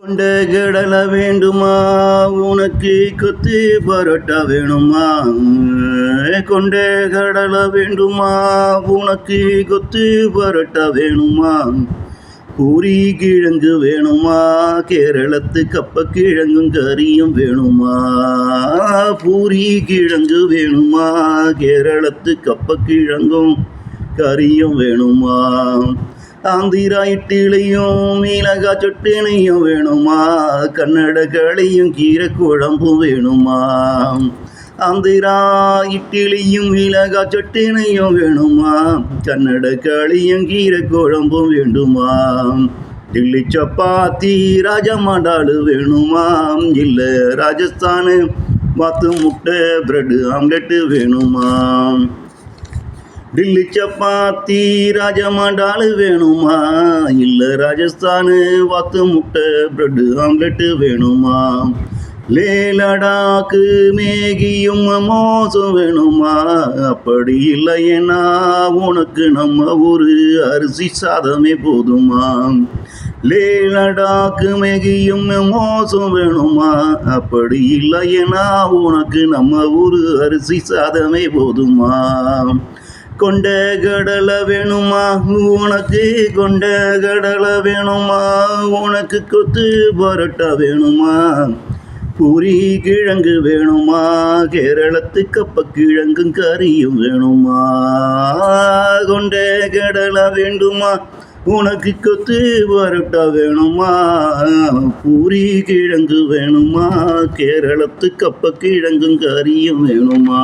கொண்ட கடலை வேண்டுமா உனக்கு கொத்து பரோட்டா வேணுமா? கொண்ட கடலை வேண்டுமா உனக்கு கொத்து பரோட்டா வேணுமா? பூரி கிழங்கு வேணுமா? கேரளத்து கப்ப கிழங்கும் கறியும் வேணுமா? பூரி கிழங்கு வேணுமா? கேரளத்து கப்ப கிழங்கும் கறியும் வேணுமா? ஆந்திரா இட்லியும் மிளகா சொட்டினையும் வேணுமா? கன்னட களியும் கீரை குழம்பும் வேணுமா? ஆந்திரா இட்லியும் மிளகா சொட்டினையும் வேணுமா? கன்னட களியும் கீரை குழம்பும் வேண்டுமா? டில்லி சப்பாத்தி ராஜமாடாலு வேணுமா? இல்லை ராஜஸ்தானு வாத்து முட்டை பிரெட் ஆம்லெட்டு வேணுமா? டில்லி சப்பாத்தி ராஜமாடாலு வேணுமா? இல்லை ராஜஸ்தானு வாத்து முட்டை பிரெட் ஆம்லெட்டு வேணுமா? லே லடாக்கு மேகியும் மோசம் வேணுமா? அப்படி இல்லையேனா உனக்கு நம்ம ஒரு அரிசி சாதமே போதுமா? லே லடாக்கு மேகியும் மோசம் வேணுமா? அப்படி இல்லையேனா உனக்கு நம்ம ஒரு அரிசி சாதமே போதுமா? கொண்ட கடலை வேணுமா உனக்கு? கொண்ட கடலை வேணுமா உனக்கு? கொத்து பரோட்டா வேணுமா? பூரி கிழங்கு வேணுமா? கேரளத்து கப்ப கிழங்கும் கறியும் வேணுமா? கொண்ட கடலை வேண்டுமா உனக்கு? கொத்து பரோட்டா வேணுமா? பூரி கிழங்கு வேணுமா? கேரளத்து கப்ப கிழங்கும் கறியும் வேணுமா?